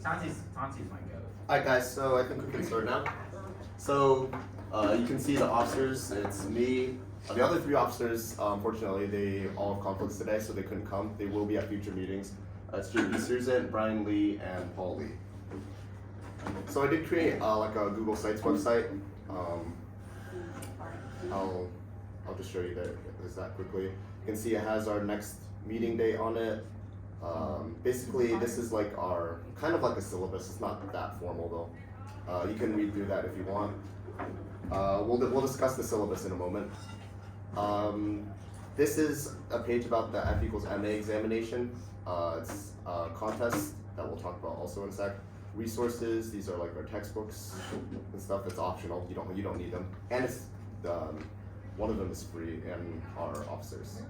Santi's my go. Alright guys, so I think we can start now. So you can see the officers, it's me. The other three officers, unfortunately, they all have conflicts today, so they couldn't come. They will be at future meetings. It's Jim Susan, Brian Lee, and Paul Lee. So I did create like a Google Sites website. I'll just show you that quickly. You can see it has our next meeting date on it. Basically, this is like our kind of like a syllabus. It's not that formal though. You can read through that if you want. We'll discuss the syllabus in a moment. This is a page about the F equals MA examination. It's a contest that we'll talk about also in a sec. Resources, these are like our textbooks and stuff. It's optional. You don't need them. And it's one of them is free, and our officers.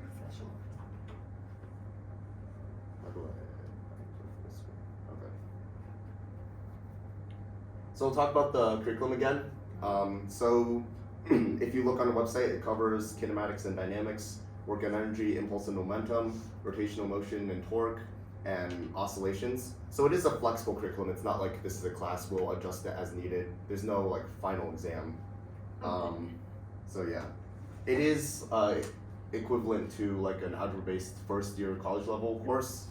Okay. So we'll talk about the curriculum again. So if you look on the website, it covers kinematics and dynamics, work and energy, impulse and momentum, rotational motion and torque, and oscillations. So it is a flexible curriculum. It's not like this is a class, we'll adjust it as needed. There's no like final exam. So yeah, it is equivalent to like an algebra-based first year college level course.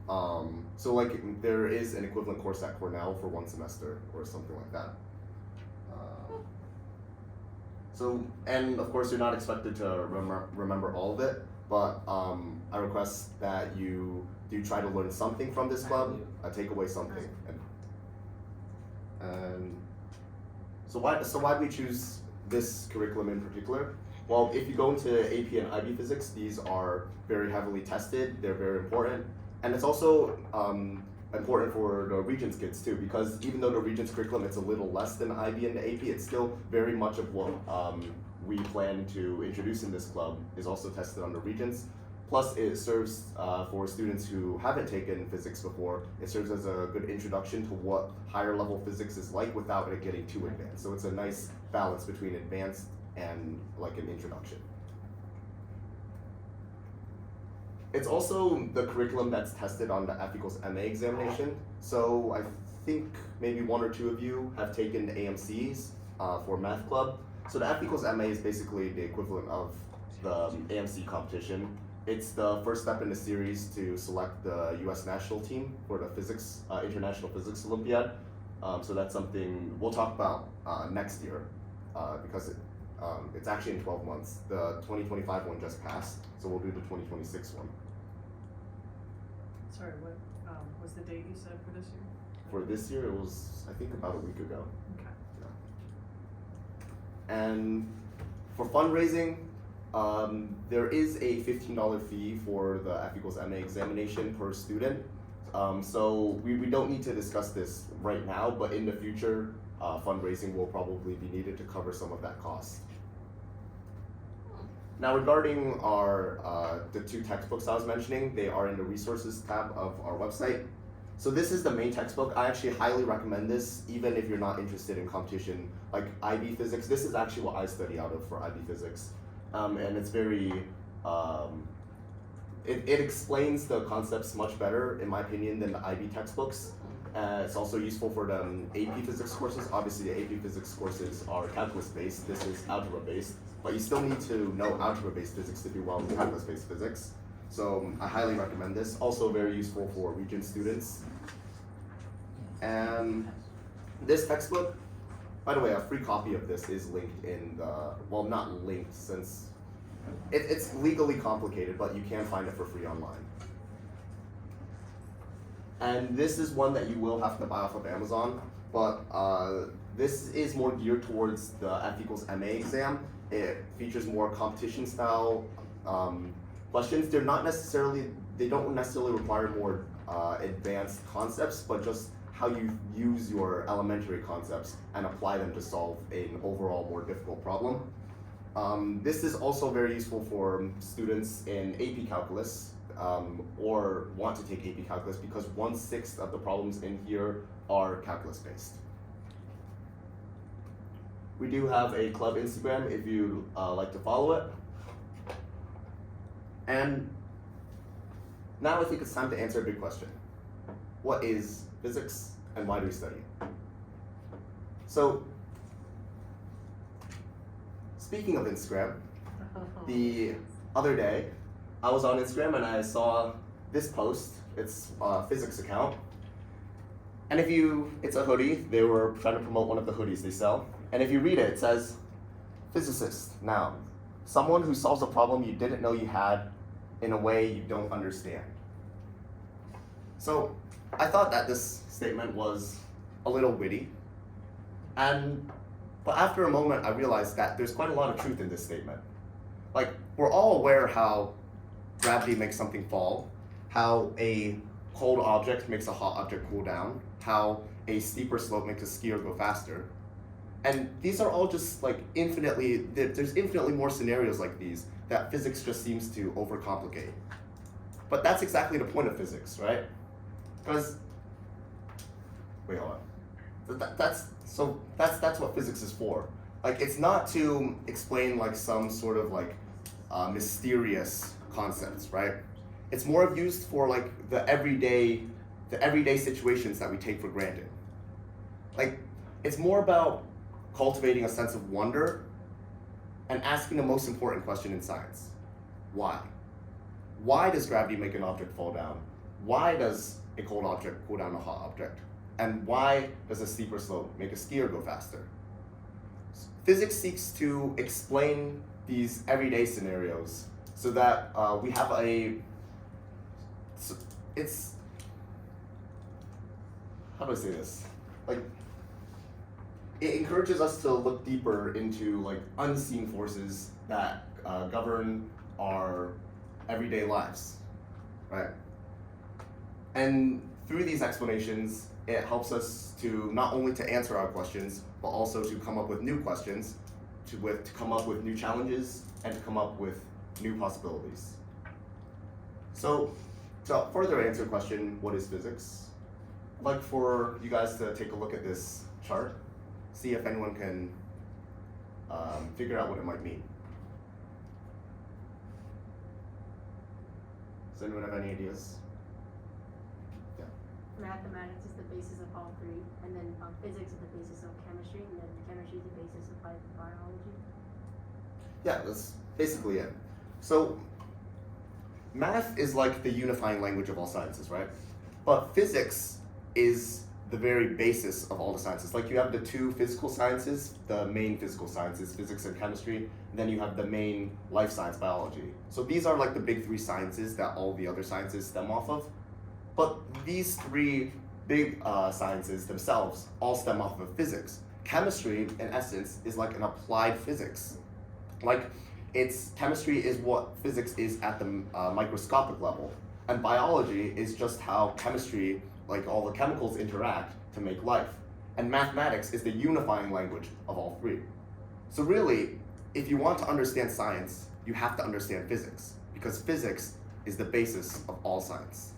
So like there is an equivalent course at Cornell for one semester or something like that. So, and of course you're not expected to remember all of it, but I request that you do try to learn something from this club, take away something. And so why do we choose this curriculum in particular? Well, if you go into AP and IB physics, these are very heavily tested, they're very important. And it's also important for the Regents kids too, because even though the Regents curriculum it's a little less than IB and the AP, it's still very much of what we plan to introduce in this club is also tested on the Regents. Plus it serves for students who haven't taken physics before, it serves as a good introduction to what higher level physics is like without it getting too advanced. So it's a nice balance between advanced and like an introduction. It's also the curriculum that's tested on the F equals MA examination. So I think maybe one or two of you have taken the AMCs for math club. So the F equals MA is basically the equivalent of the AMC competition. It's the first step in the series to select the US national team for the physics, International Physics Olympiad. So that's something we'll talk about next year because it's actually in 12 months. The 2025 one just passed, so we'll do the 2026 one. Sorry, what was the date you said for this year? For this year, it was, I think, about a week ago. Okay. Yeah. And for fundraising, there is a $15 fee for the F equals MA examination per student. So we don't need to discuss this right now, but in the future, fundraising will probably be needed to cover some of that cost. Now regarding our the two textbooks I was mentioning, they are in the resources tab of our website. So this is the main textbook. I actually highly recommend this, even if you're not interested in competition like IB physics. This is actually what I study out of for IB physics, and it's very it explains the concepts much better in my opinion than the IB textbooks. It's also useful for the AP physics courses. Obviously the AP physics courses are calculus based, this is algebra based, but you still need to know algebra based physics to do well in calculus based physics. So I highly recommend this. Also very useful for Regent students. And this textbook, by the way, a free copy of this is linked in the, well not linked since it's legally complicated, but you can find it for free online. And this is one that you will have to buy off of Amazon, but this is more geared towards the F equals MA exam. It features more competition style questions. They don't necessarily require more advanced concepts, but just how you use your elementary concepts and apply them to solve an overall more difficult problem. This is also very useful for students in AP calculus, or want to take AP calculus, because 1/6 of the problems in here are calculus based. We do have a club Instagram if you like to follow it. And now I think it's time to answer a big question. What is physics, and why do we study it? So, speaking of Instagram, the other day, I was on Instagram and I saw this post. It's a physics account. And it's a hoodie. They were trying to promote one of the hoodies they sell. And if you read it, it says, physicist, noun, someone who solves a problem you didn't know you had in a way you don't understand. So I thought that this statement was a little witty. But after a moment, I realized that there's quite a lot of truth in this statement. Like, we're all aware how gravity makes something fall, how a cold object makes a hot object cool down, how a steeper slope makes a skier go faster. And these are all just like there's infinitely more scenarios like these that physics just seems to overcomplicate. But that's exactly the point of physics, right? Because, wait, hold on. That's what physics is for. Like, it's not to explain like some sort of like mysterious concepts, right? It's more of used for like the everyday situations that we take for granted. Like, it's more about cultivating a sense of wonder and asking the most important question in science. Why? Why does gravity make an object fall down? Why does a cold object cool down a hot object? And why does a steeper slope make a skier go faster? Physics seeks to explain these everyday scenarios so that we have how do I say this? Like, it encourages us to look deeper into like unseen forces that govern our everyday lives, right? And through these explanations, it helps us to not only to answer our questions, but also to come up with new questions, to come up with new challenges, and to come up with new possibilities. So, to further answer the question, what is physics? I'd like for you guys to take a look at this chart, see if anyone can figure out what it might mean. Does anyone have any ideas? Yeah. Mathematics is the basis of all three, and then physics is the basis of chemistry, and then chemistry is the basis of biology. Yeah, that's basically it. So, math is like the unifying language of all sciences, right? But physics is the very basis of all the sciences. Like, you have the two physical sciences, the main physical sciences, physics and chemistry, and then you have the main life science, biology. So these are like the big three sciences that all the other sciences stem off of. But these three big sciences themselves all stem off of physics. Chemistry, in essence, is like an applied physics. Like, chemistry is what physics is at the microscopic level, and biology is just how chemistry, like all the chemicals, interact to make life. And mathematics is the unifying language of all three. So really, if you want to understand science, you have to understand physics, because physics is the basis of all science.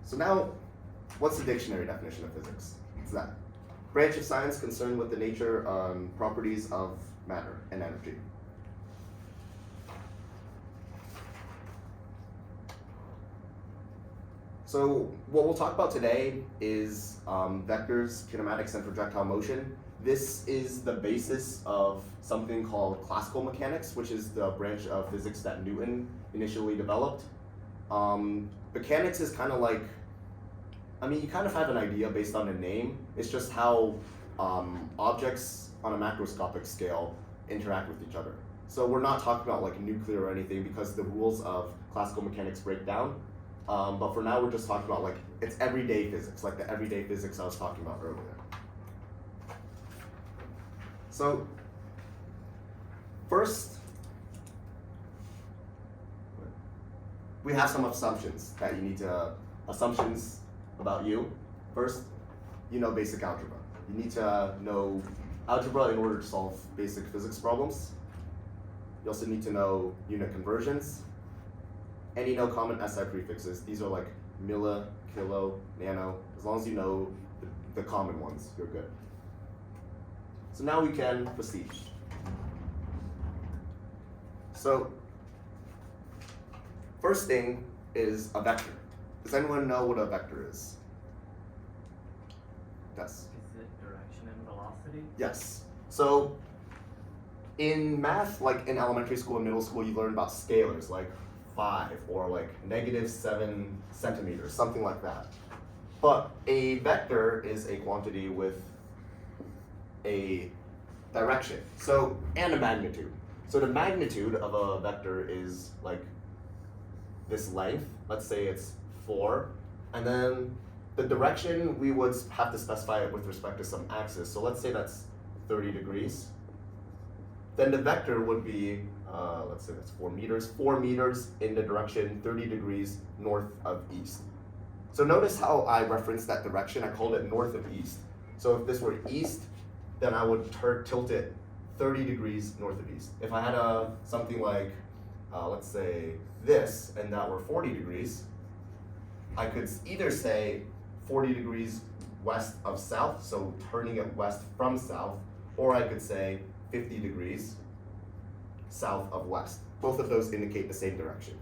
So now, what's the dictionary definition of physics? It's that branch of science concerned with the nature and properties of matter and energy. So what we'll talk about today is vectors, kinematics, and projectile motion. This is the basis of something called classical mechanics, which is the branch of physics that Newton initially developed. Mechanics is kind of like, you kind of have an idea based on the name. It's just how objects on a macroscopic scale interact with each other. So we're not talking about like nuclear or anything, because the rules of classical mechanics break down. But for now, we're just talking about like it's everyday physics, like the everyday physics I was talking about earlier. So first, we have some assumptions that you need to, assumptions about you. First, you know basic algebra. You need to know algebra in order to solve basic physics problems. You also need to know unit conversions. And you know common SI prefixes. These are like milli, kilo, nano. As long as you know the common ones, you're good. So now we can proceed. So first thing is a vector. Does anyone know what a vector is? Yes. Is it direction and velocity? Yes. So in math, like in elementary school and middle school, you learn about scalars like 5 or like -7 centimeters, something like that. But a vector is a quantity with a direction, so, and a magnitude. So the magnitude of a vector is like this length, let's say it's 4, and then the direction we would have to specify it with respect to some axis. So let's say that's 30 degrees. Then the vector would be, let's say that's 4 meters, 4 meters in the direction 30 degrees north of east. So notice how I referenced that direction, I called it north of east. So if this were east, then I would tilt it 30 degrees north of east. If I had something like, let's say this, and that were 40 degrees, I could either say 40 degrees west of south, so turning it west from south, or I could say 50 degrees south of west. Both of those indicate the same direction.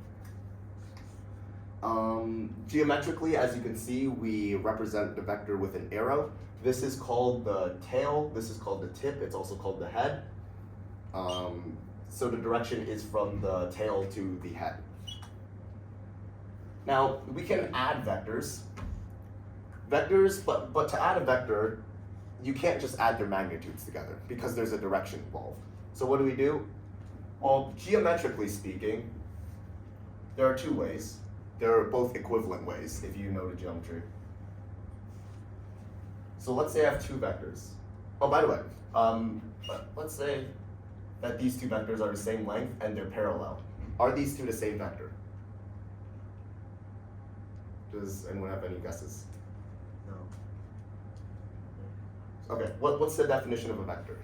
Geometrically, as you can see, we represent the vector with an arrow. This is called the tail, this is called the tip, it's also called the head. So the direction is from the tail to the head. Now, we can add vectors. But to add a vector, you can't just add their magnitudes together because there's a direction involved. So what do? Well, geometrically speaking, there are 2 ways. They're both equivalent ways if you know the geometry. So let's say I have 2 vectors. Oh, by the way, let's say that these 2 vectors are the same length and they're parallel. Are these 2 the same vector? Does anyone have any guesses? No. Okay, what's the definition of a vector?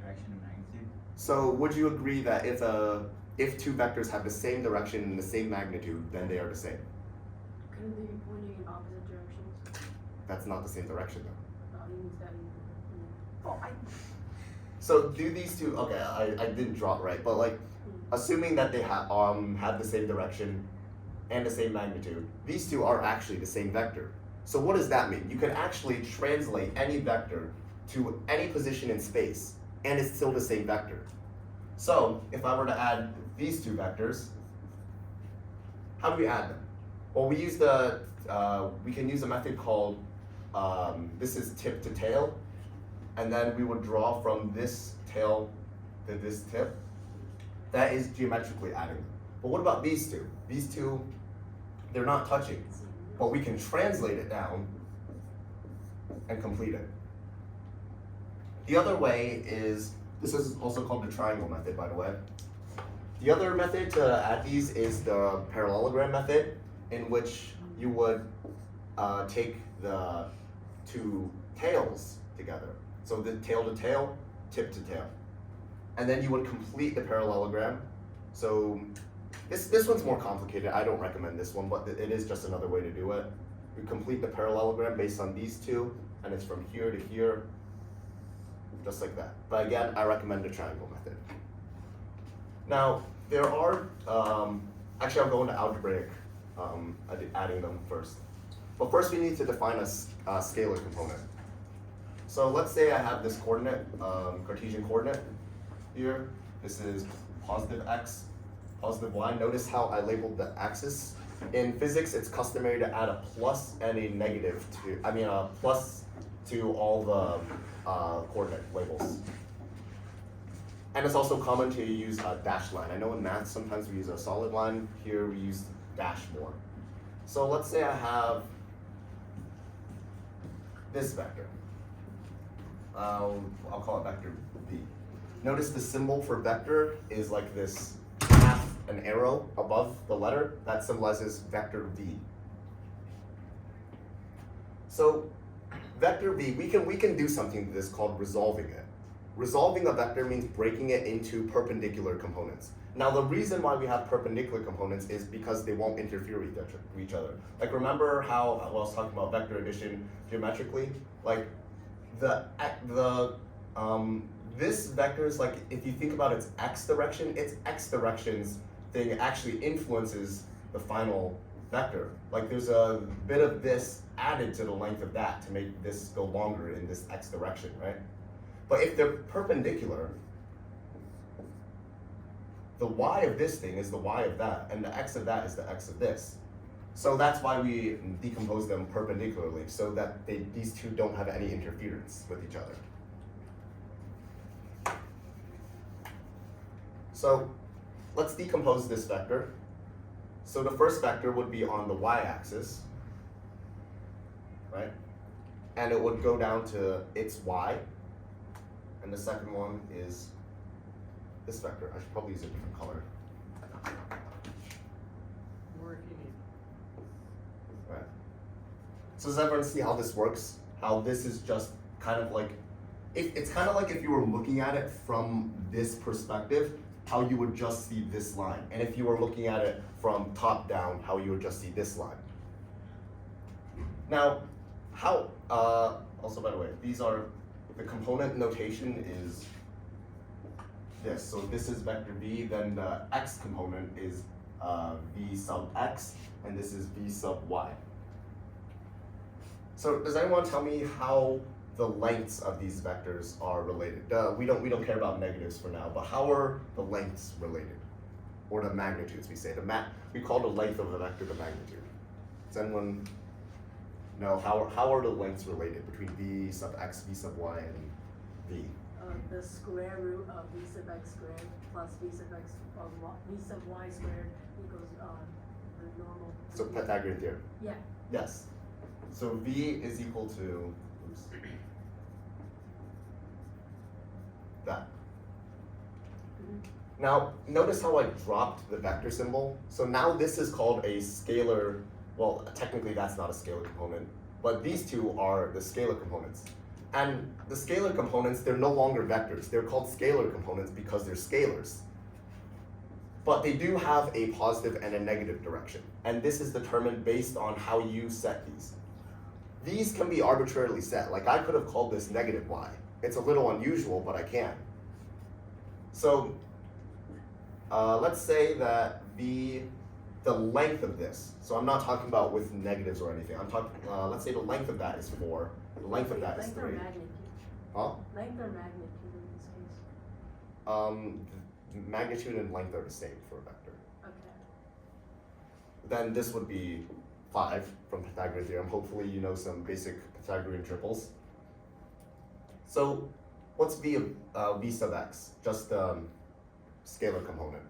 Direction and magnitude? So would you agree that if 2 vectors have the same direction and the same magnitude, then they are the same? Couldn't they be pointing in opposite directions? That's not the same direction though. It means that So do these 2, okay, I didn't draw it right, but like, assuming that they have the same direction and the same magnitude, these 2 are actually the same vector. So what does that mean? You can actually translate any vector to any position in space, and it's still the same vector. So if I were to add these 2 vectors, how do we add them? Well, we can use a method called, this is tip to tail, and then we would draw from this tail to this tip. That is geometrically adding them. But what about these 2? These 2, they're not touching, but we can translate it down and complete it. The other way is, this is also called the triangle method, by the way. The other method to add these is the parallelogram method, in which you would take the 2 tails together. So the tail to tail, tip to tail. And then you would complete the parallelogram. So this one's more complicated. I don't recommend this one, but it is just another way to do it. You complete the parallelogram based on these 2, and it's from here to here, just like that. But again, I recommend the triangle method. Now, there are, actually I'll go into algebraic adding them first. But first we need to define a scalar component. So let's say I have this coordinate, Cartesian coordinate here. This is positive x, positive y. Notice how I labeled the axis. In physics, it's customary to add a plus and a negative a plus to all the coordinate labels. And it's also common to use a dashed line. I know in math, sometimes we use a solid line. Here we use dash more. So let's say I have this vector. I'll call it vector v. Notice the symbol for vector is like this half an arrow above the letter. That symbolizes vector v. So vector v, we can do something to this called resolving it. Resolving a vector means breaking it into perpendicular components. Now the reason why we have perpendicular components is because they won't interfere with each other. Like remember how I was talking about vector addition geometrically? Like this vector is like, if you think about its x direction thing actually influences the final vector. Like there's a bit of this added to the length of that to make this go longer in this x direction, right? But if they're perpendicular, the y of this thing is the y of that, and the x of that is the x of this. So that's why we decompose them perpendicularly, so that these two don't have any interference with each other. So let's decompose this vector. So the first vector would be on the y-axis, right? And it would go down to its y. And the second one is this vector. I should probably use a different color. Or if you need. Right. So does everyone see how this works? How this is just kind of like, it's kind of like if you were looking at it from this perspective, how you would just see this line. And if you were looking at it from top down, how you would just see this line. Now, also by the way, these are, the component notation is this. So this is vector v, then the x component is v sub x, and this is v sub y. So does anyone tell me how the lengths of these vectors are related? We don't care about negatives for now, but how are the lengths related? Or the magnitudes, we say. We call the length of a vector the magnitude. Does anyone know how are the lengths related between v sub x, v sub y, and v? The square root of v sub x squared plus v sub x v sub y squared equals the normal. So Pythagorean theorem. Yeah. Yes. So v is equal to, oops, that. Now, notice how I dropped the vector symbol. So now this is called a scalar, well, technically that's not a scalar component, but these two are the scalar components. And the scalar components, they're no longer vectors. They're called scalar components because they're scalars. But they do have a positive and a negative direction. And this is determined based on how you set these. These can be arbitrarily set. Like I could have called this negative y. It's a little unusual, but I can. So let's say that the length of this, so I'm not talking about with negatives or anything. I'm talking, let's say the length of that is 4. The length of that is 3. Length or magnitude? Huh? Length or magnitude in this case? The magnitude and length are the same for a vector. Okay. Then this would be 5 from Pythagorean theorem. Hopefully you know some basic Pythagorean triples. So what's v of v sub x? Just scalar component.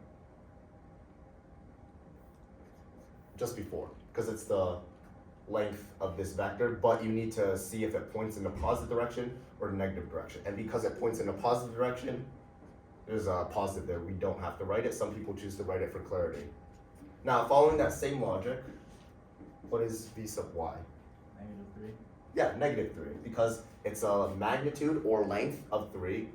Just before, because it's the length of this vector, but you need to see if it points in the positive direction or the negative direction. And because it points in a positive direction, there's a positive there. We don't have to write it. Some people choose to write it for clarity. Now, following that same logic, what is v sub y? -3. Yeah, -3, because it's a magnitude or length of 3.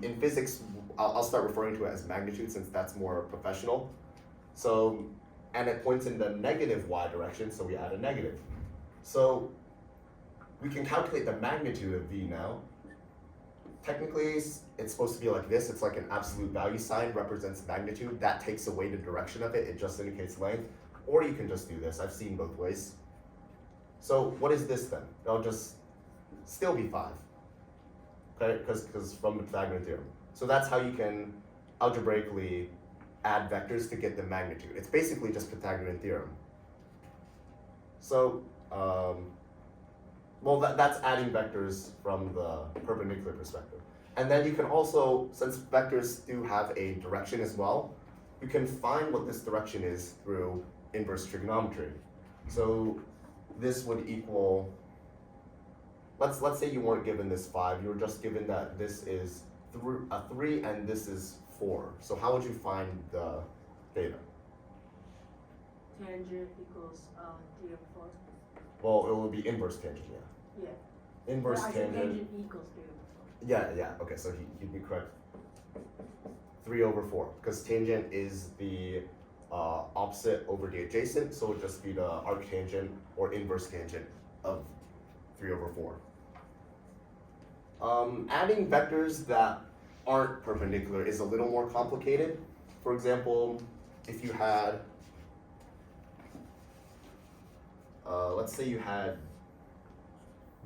In physics, I'll start referring to it as magnitude since that's more professional. So, and it points in the negative y direction, so we add a negative. So, we can calculate the magnitude of v now. Technically, it's supposed to be like this. It's like an absolute value sign represents magnitude. That takes away the direction of it. It just indicates length. Or you can just do this. I've seen both ways. So what is this then? It'll just still be 5. Okay, because from the Pythagorean theorem. So that's how you can algebraically add vectors to get the magnitude. It's basically just Pythagorean theorem. So, well, that's adding vectors from the perpendicular perspective. And then you can also, since vectors do have a direction as well, you can find what this direction is through inverse trigonometry. So this would equal, let's say you weren't given this 5, you were just given that this is 3 and this is 4. So how would you find the theta? Tangent equals 3 over 4. Well, it will be inverse tangent, yeah. Yeah. Inverse I said tangent. tangent equals 3 over 4. Yeah. Okay, so he'd be correct. 3 over 4, because tangent is the opposite over the adjacent, so it would just be the arctangent or inverse tangent of 3 over 4. Adding vectors that aren't perpendicular is a little more complicated. For example, if you had let's say you had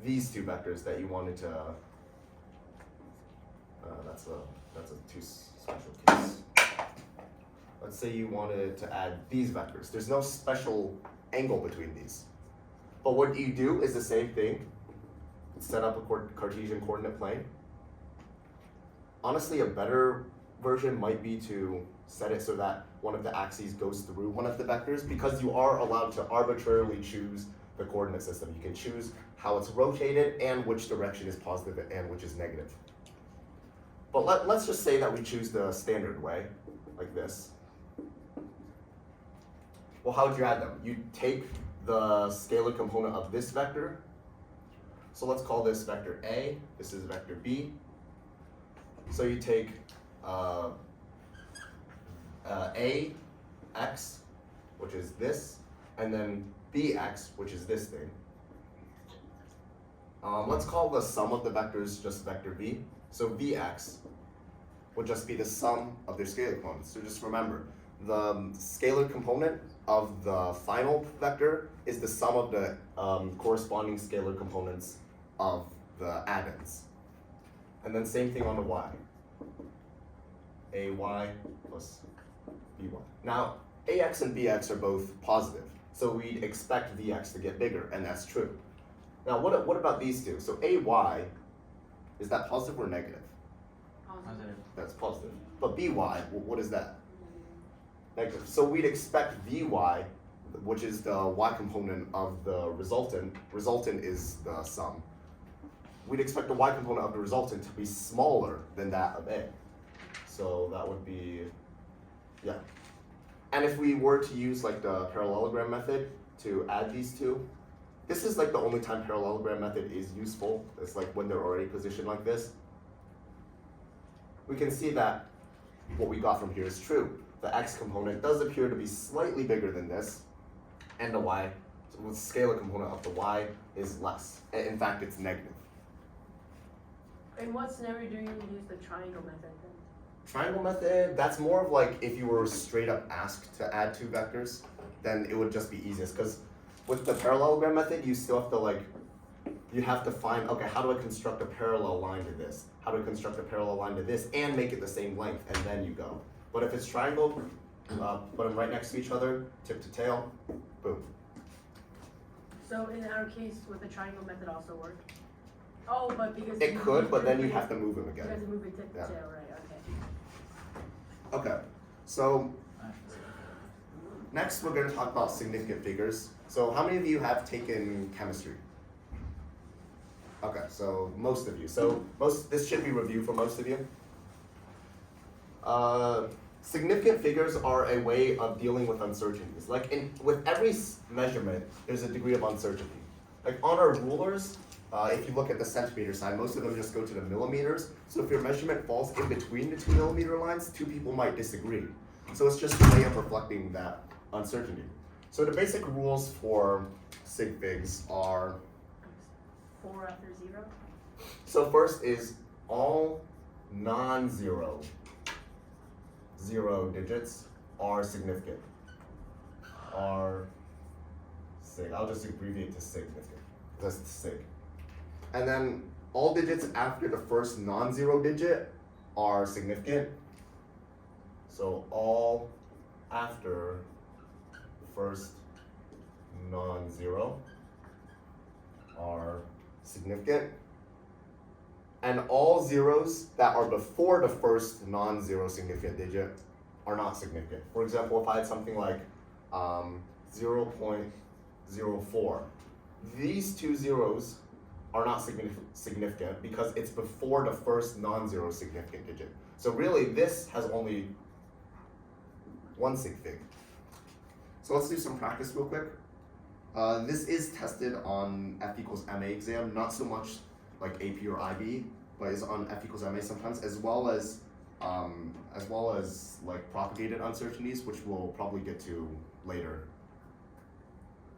these two vectors that you wanted to, that's a too special case. Let's say you wanted to add these vectors. There's no special angle between these. But what you do is the same thing. Set up a Cartesian coordinate plane. Honestly, a better version might be to set it so that one of the axes goes through one of the vectors, because you are allowed to arbitrarily choose the coordinate system. You can choose how it's rotated and which direction is positive and which is negative. But let's just say that we choose the standard way, like this. Well, how would you add them? You take the scalar component of this vector. So let's call this vector A, this is vector B. So you take A, x, which is this, and then bx, which is this thing. Let's call the sum of the vectors just vector b. So vx would just be the sum of their scalar components. So just remember, the scalar component of the final vector is the sum of the corresponding scalar components of the addends. And then same thing on the y. ay plus by. Now, ax and bx are both positive, so we'd expect vx to get bigger, and that's true. Now, what about these two? So ay, is that positive or negative? Positive. That's positive. But by, what is that? Negative. So we'd expect vy, which is the y component of the resultant. Resultant is the sum. We'd expect the y component of the resultant to be smaller than that of a. So that would be, yeah. And if we were to use like the parallelogram method to add these two, this is like the only time parallelogram method is useful. It's like when they're already positioned like this. We can see that what we got from here is true. The x component does appear to be slightly bigger than this, and the y, so the scalar component of the y is less. In fact, it's negative. In what scenario do you use the triangle method then? Triangle method, that's more of like if you were straight up asked to add two vectors, then it would just be easiest. Because with the parallelogram method, you still have to like, you have to find, okay, how do I construct a parallel line to this? How do I construct a parallel line to this and make it the same length, and then you go. But if it's triangle, put them right next to each other, tip to tail, boom. So in our case, would the triangle method also work? Oh, but because It could, but then you have to move them you again. have to move it tip to Yeah. tail, right? Okay. Okay, so next we're going to talk about significant figures. So how many of you have taken chemistry? Okay, so most of you. So this should be review for most of you. Significant figures are a way of dealing with uncertainties. Like with every measurement, there's a degree of uncertainty. Like on our rulers, if you look at the centimeter side, most of them just go to the millimeters. So if your measurement falls in between the 2 millimeter lines, two people might disagree. So it's just a way of reflecting that uncertainty. So the basic rules for sig figs are, 4 after 0? so first is all non-zero 0 digits are significant. Are sig. I'll just abbreviate to significant. Just sig. And then all digits after the first non-zero digit are significant. So all after the first non-zero are significant. And all zeros that are before the first non-zero significant digit are not significant. For example, if I had something like 0.04, these two zeros are not significant because it's before the first non-zero significant digit. So really, this has only one sig fig. So let's do some practice real quick. This is tested on F equals MA exam, not so much like AP or IB, but is on F equals MA sometimes, as well as like propagated uncertainties, which we'll probably get to later.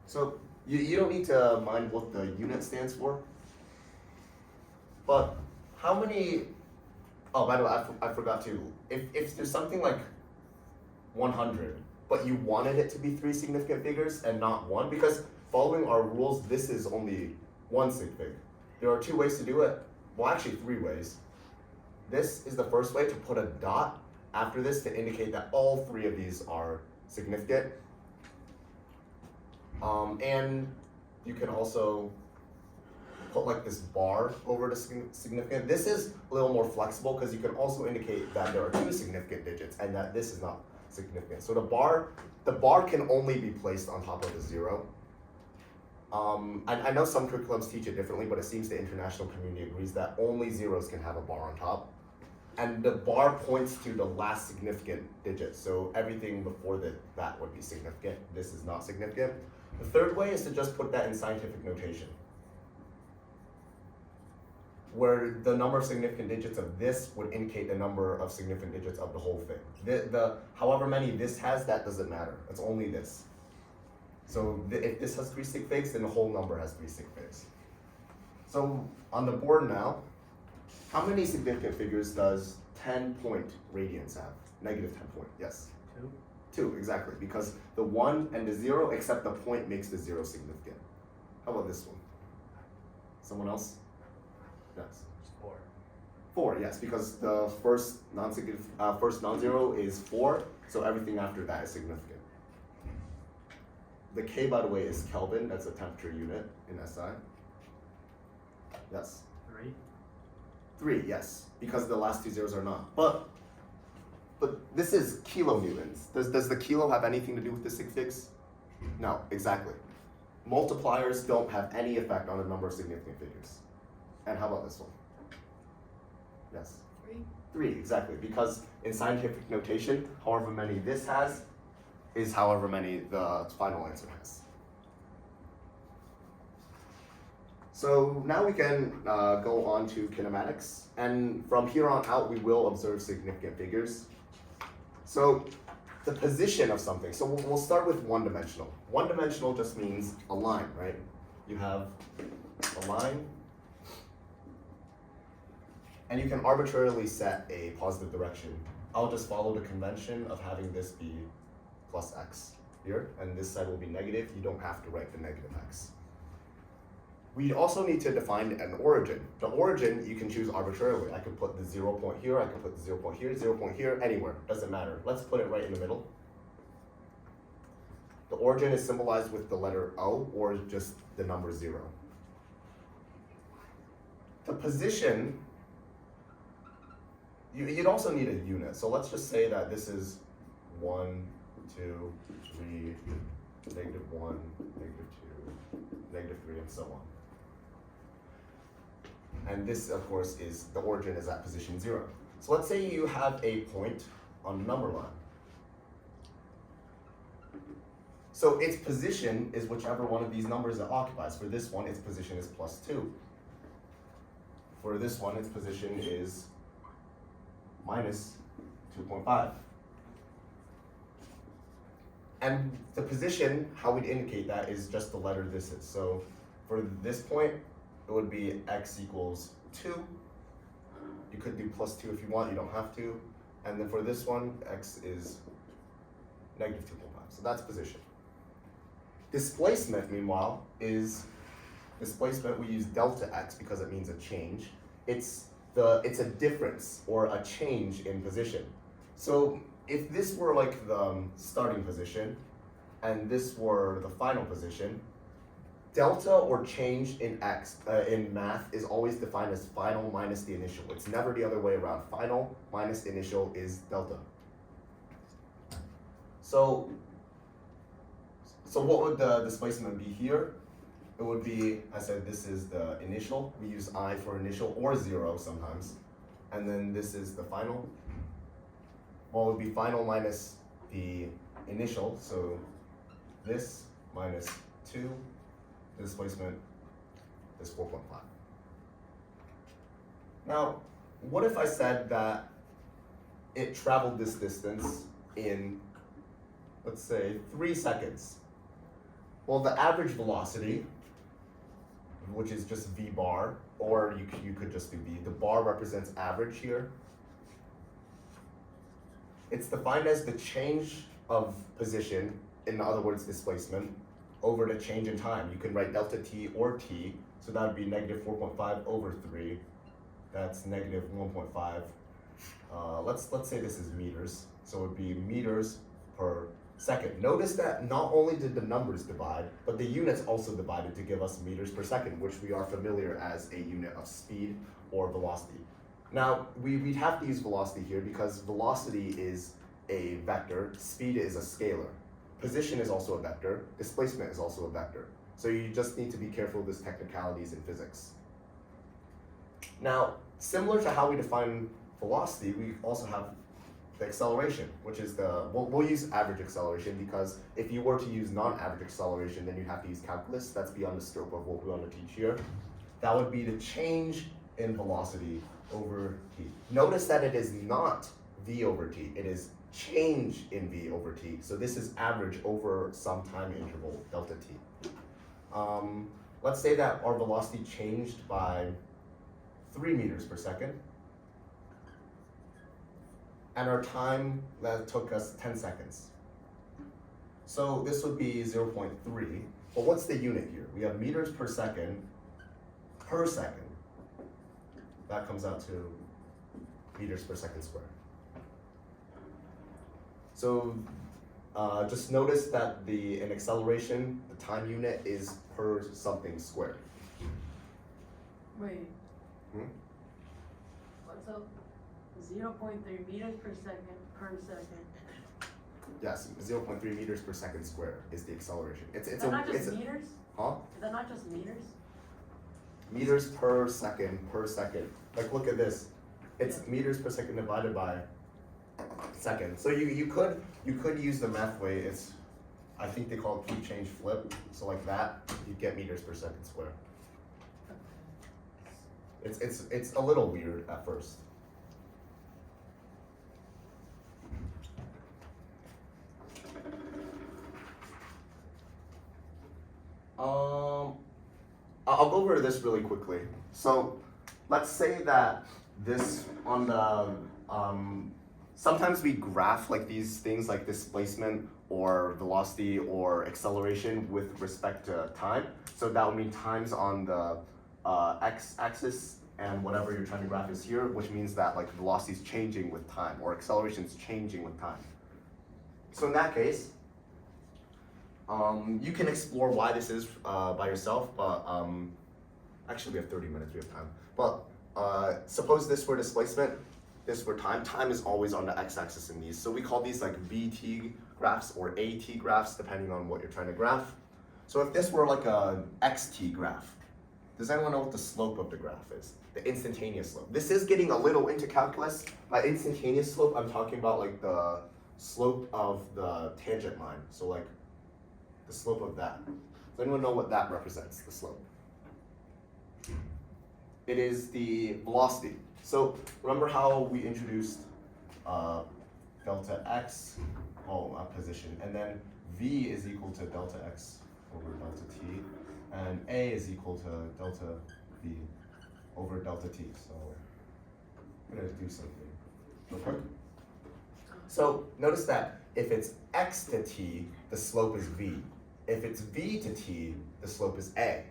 So you don't need to mind what the unit stands for, but how many, oh, by the way, I forgot to, if there's something like 100, but you wanted it to be 3 significant figures and not 1, because following our rules, this is only one sig fig. There are two ways to do it. Well, actually 3 ways. This is the first way, to put a dot after this to indicate that all 3 of these are significant. And you can also put like this bar over the significant. This is a little more flexible because you can also indicate that there are 2 significant digits and that this is not significant. So the bar can only be placed on top of the 0. I know some curriculums teach it differently, but it seems the international community agrees that only zeros can have a bar on top. And the bar points to the last significant digit, so everything before that would be significant. This is not significant. The third way is to just put that in scientific notation, where the number of significant digits of this would indicate the number of significant digits of the whole thing. The however many this has, that doesn't matter. It's only this. So if this has 3 sig figs, then the whole number has 3 sig figs. So on the board now, how many significant figures does 10-point radians have? Negative 10 point, yes. 2. 2, exactly, because the 1 and the 0, except the point makes the 0 significant. How about this one? Someone else? Yes. 4. 4, yes, because the first non-zero is 4, so everything after that is significant. The K, by the way, is Kelvin. That's a temperature unit in SI. Yes. 3. 3, yes, because the last 2 zeros are not. But this is kilonewtons. Does the kilo have anything to do with the sig figs? No, exactly. Multipliers don't have any effect on the number of significant figures. And how about this one? Yes. 3. 3, exactly, because in scientific notation, however many this has is however many the final answer has. So now we can go on to kinematics, and from here on out we will observe significant figures. So the position of something, so we'll start with one-dimensional. One-dimensional just means a line, right? You have a line, and you can arbitrarily set a positive direction. I'll just follow the convention of having this be plus x here, and this side will be negative. You don't have to write the negative x. We also need to define an origin. The origin you can choose arbitrarily. I could put the 0 point here, I could put the 0 point here, 0 point here, anywhere, doesn't matter. Let's put it right in the middle. The origin is symbolized with the letter O or just the number 0. The position, you'd also need a unit. So let's just say that this is 1, 2, 3, -1, -2, -3, and so on. And this, of course, is the origin is at position 0. So let's say you have a point on the number line. So its position is whichever one of these numbers it occupies. For this one, its position is +2. For this one, its position is -2.5. And the position, how we'd indicate that is just the letter this is. So for this point, it would be x equals 2. You could do +2 if you want, you don't have to. And then for this one, x is -2.5. So that's position. Displacement, meanwhile, is displacement. We use delta x because it means a change. It's a difference or a change in position. So if this were like the starting position and this were the final position, delta or change in x in math is always defined as final minus the initial. It's never the other way around. Final minus initial is delta. So what would the displacement be here? It would be, I said this is the initial. We use I for initial or 0 sometimes. And then this is the final. Well, it would be final minus the initial. So this minus 2. The displacement is 4.5. Now, what if I said that it traveled this distance in, let's say, 3 seconds? Well, the average velocity, which is just v bar, or you could just do v. The bar represents average here. It's defined as the change of position, in other words, displacement, over the change in time. You can write delta t or t, so that would be negative 4.5 over 3. That's negative 1.5. Let's say this is meters, so it would be meters per second. Notice that not only did the numbers divide, but the units also divided to give us meters per second, which we are familiar as a unit of speed or velocity. Now, we'd have to use velocity here because velocity is a vector, speed is a scalar. Position is also a vector, displacement is also a vector. So you just need to be careful of these technicalities in physics. Now, similar to how we define velocity, we also have the acceleration, which is we'll use average acceleration because if you were to use non-average acceleration, then you have to use calculus. That's beyond the scope of what we want to teach here. That would be the change in velocity over t. Notice that it is not v over t, it is change in v over t. So this is average over some time interval, delta t. Let's say that our velocity changed by 3 meters per second. And our time, that took us 10 seconds. So this would be 0.3, but what's the unit here? We have meters per second. That comes out to meters per second squared. So just notice that in acceleration, the time unit is per something squared. Wait. What's up? 0.3 meters per second. Yes, 0.3 meters per second squared is the acceleration. Is that not just meters? Huh? Is that not just meters? Meters per second. Like look at this. It's meters per second divided by second. So you could use the math way. I think they call it keep change flip. So like that, you get meters per second squared. It's a little weird at first. I'll go over this really quickly. So let's say that this on the sometimes we graph like these things like displacement or velocity or acceleration with respect to time. So that would mean times on the x-axis and whatever you're trying to graph is here, which means that like velocity is changing with time or acceleration is changing with time. So in that case, you can explore why this is by yourself, but actually we have 30 minutes, we have time. But suppose this were displacement, this were time. Time is always on the x-axis in these. So we call these like VT graphs or AT graphs, depending on what you're trying to graph. So if this were like a XT graph, does anyone know what the slope of the graph is? The instantaneous slope. This is getting a little into calculus. By instantaneous slope, I'm talking about like the slope of the tangent line. So like the slope of that. Does anyone know what that represents, the slope? It is the velocity. So remember how we introduced delta x, position, and then v is equal to delta x over delta t, and a is equal to delta v over delta t. So I'm gonna do something real quick. So notice that if it's x to t, the slope is v. If it's v to t, the slope is a.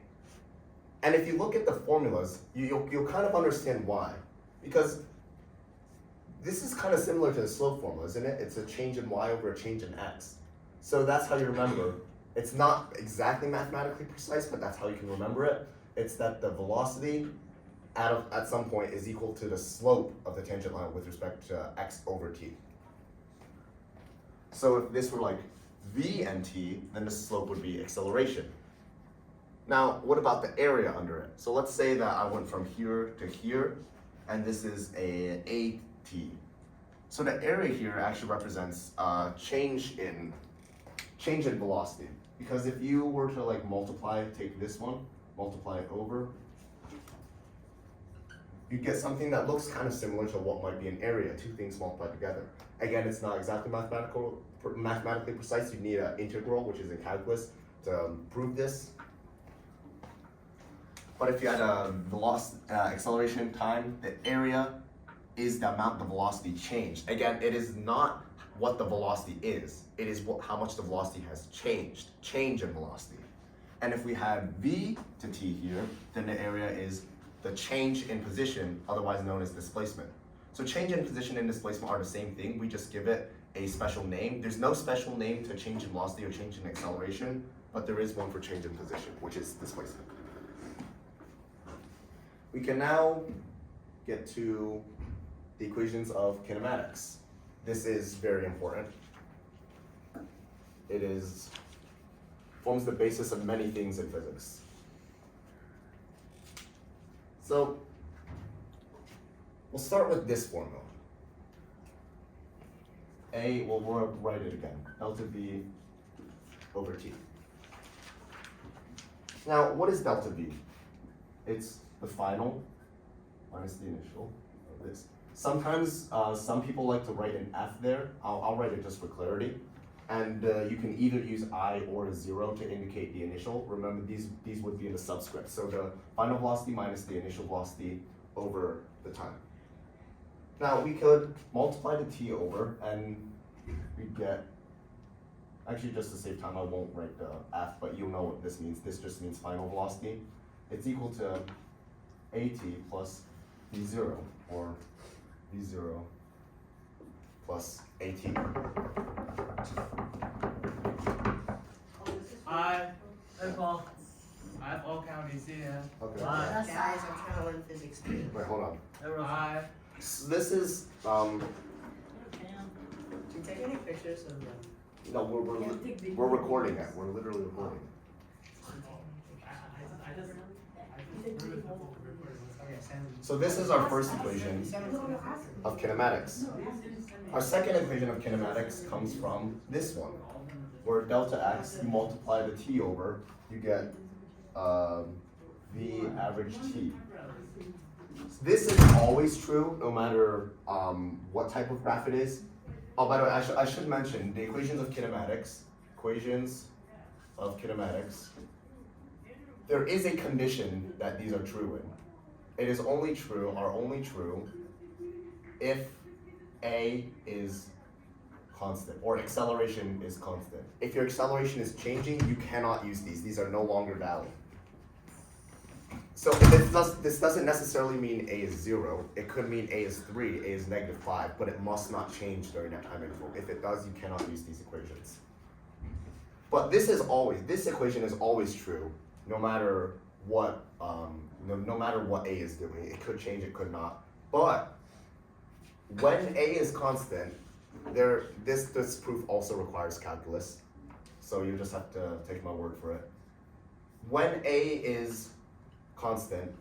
And if you look at the formulas, you'll kind of understand why. Because this is kind of similar to the slope formula, isn't it? It's a change in y over a change in x. So that's how you remember. It's not exactly mathematically precise, but that's how you can remember it. It's that the velocity at some point is equal to the slope of the tangent line with respect to x over t. So if this were like v and t, then the slope would be acceleration. Now, what about the area under it? So let's say that I went from here to here, and this is a AT. So the area here actually represents change in velocity. Because if you were to like take this one, multiply it over, you get something that looks kind of similar to what might be an area, two things multiplied together. Again, it's not exactly mathematically precise. You need an integral, which is in calculus, to prove this. But if you had a acceleration time, the area is the amount the velocity changed. Again, it is not what the velocity is. It is how much the velocity has changed. Change in velocity. And if we had v to t here, then the area is the change in position, otherwise known as displacement. So change in position and displacement are the same thing, we just give it a special name. There's no special name to change in velocity or change in acceleration, but there is one for change in position, which is displacement. We can now get to the equations of kinematics. This is very important. It forms the basis of many things in physics. So we'll start with this formula. We'll write it again, delta V over T. Now, what is delta V? It's the final minus the initial of this. Sometimes some people like to write an F there. I'll write it just for clarity. And you can either use I or a 0 to indicate the initial. Remember, these would be in the subscript. So the final velocity minus the initial velocity over the time. Now we could multiply the t over and we get, actually just to save time I won't write the f, but you'll know what this means. This just means final velocity. It's equal to at plus v0, or v0 plus at. That's all. I have all counties here. Okay. That's Guys, I'm trying to learn physics too. Wait, hold on. So this is Do you take any pictures of them? no, we're recording it. We're literally recording it. Okay, send them. So this is our first equation Send them to me. of kinematics. Our second equation of kinematics comes from this one, where delta x, you multiply the t over, you get v average t. So this is always true, no matter what type of graph it is. Oh, by the way, I should mention the equations of kinematics. There is a condition that these are true in. It is only true if a is constant, or acceleration is constant. If your acceleration is changing, you cannot use these. These are no longer valid. So this doesn't necessarily mean a is 0. It could mean a is 3, a is -5, but it must not change during that time interval. If it does, you cannot use these equations. But this equation is always true, no matter what no matter what a is doing. It could change, it could not. But when a is constant, this proof also requires calculus, so you just have to take my word for it. When a is constant,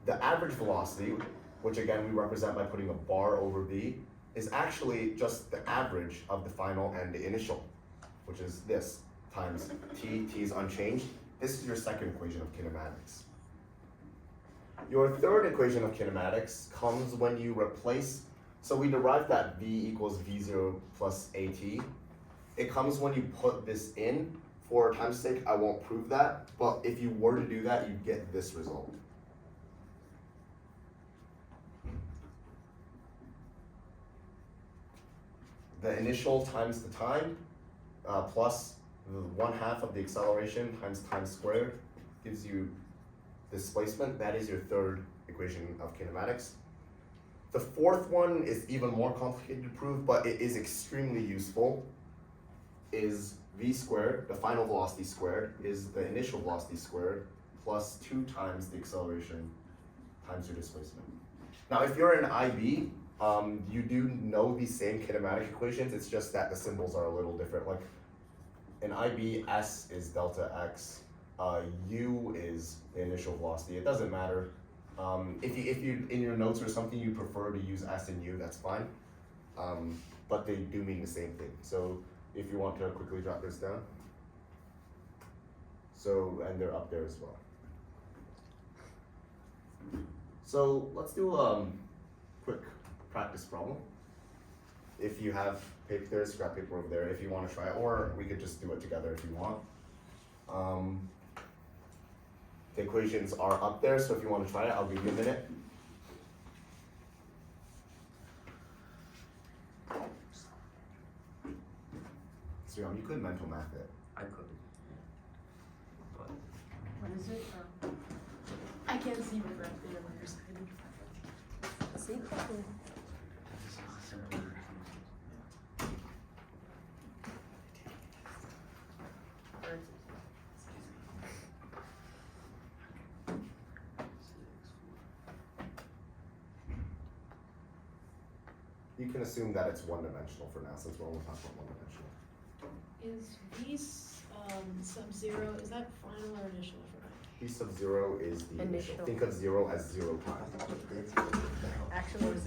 the average velocity, which again we represent by putting a bar over v, is actually just the average of the final and the initial, which is this, times t is unchanged. This is your second equation of kinematics. Your third equation of kinematics comes when you replace, so we derived that v equals v0 plus at. It comes when you put this in. For time's sake, I won't prove that, but if you were to do that, you get this result. The initial times the time, plus the 1/2 of the acceleration times time squared gives you displacement. That is your third equation of kinematics. The fourth one is even more complicated to prove, but it is extremely useful, is v squared, the final velocity squared, is the initial velocity squared, plus 2 times the acceleration times your displacement. Now, if you're in IB, you do know these same kinematic equations, it's just that the symbols are a little different. Like in IB, S is delta x, U is the initial velocity. It doesn't matter. If you in your notes or something you prefer to use S and U, that's fine. But they do mean the same thing. So if you want to quickly jot this down. So, and they're up there as well. So let's do a quick practice problem. If you have paper, there's scrap paper over there if you want to try it, or we could just do it together if you want. The equations are up there, so if you want to try it, I'll give you a minute. So you could mental math it. I could. But is it? I can't see the right there on your side. See? You can assume that it's one-dimensional for now, since we're only talking about one-dimensional. Is V sub zero, is that final or initial for that? V sub 0 is the initial. Initial. Think of 0 as 0 time. Actually, it's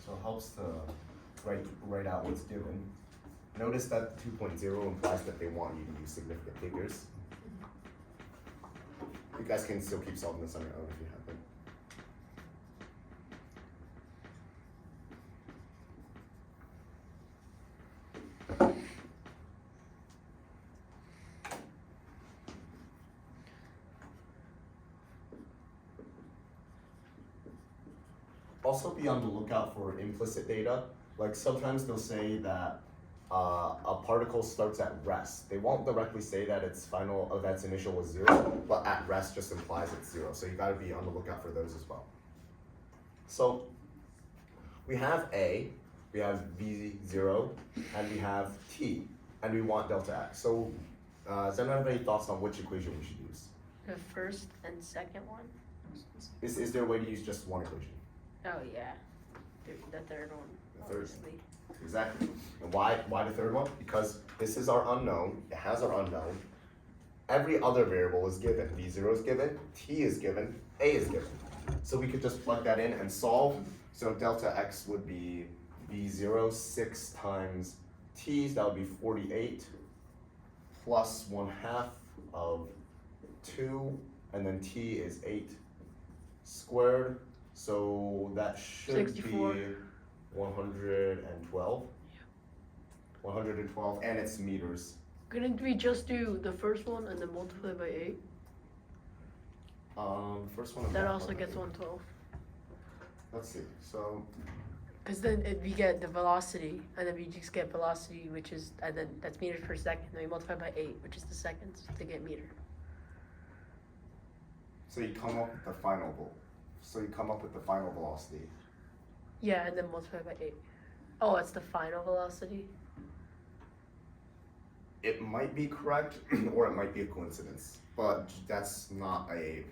So it helps to write out what's given. Notice that 2.0 implies that they want you to use significant figures. You guys can still keep solving this on your own if you have them. Also be on the lookout for implicit data. Like sometimes they'll say that a particle starts at rest. They won't directly say that its final, that its initial was 0, but at rest just implies it's 0. So you gotta be on the lookout for those as well. So we have A, we have V0, and we have T, and we want delta X. So does anyone have any thoughts on which equation we should use? The first and second one? Is there a way to use just one equation? Oh, yeah. The third one, The third. obviously. Exactly. And why the third one? Because this is our unknown, it has our unknown. Every other variable is given. V0 is given, T is given, A is given. So we could just plug that in and solve. So delta X would be V0 6 times T, that would be 48, plus 1/2 of 2, and then T is 8 squared. So that should 64. be 112. 112, and it's meters. Couldn't we just do the first one and then multiply by 8? First one. That also gets 112. Let's see. So Because then we get the velocity, and then we just get velocity, which is, and then that's meters per second. Then we multiply by 8, which is the seconds, to get meter. you come up with the final. So you come up with the final velocity. Yeah, and then multiply by 8. Oh, it's the final velocity? It might be correct, or it might be a coincidence, but that's not a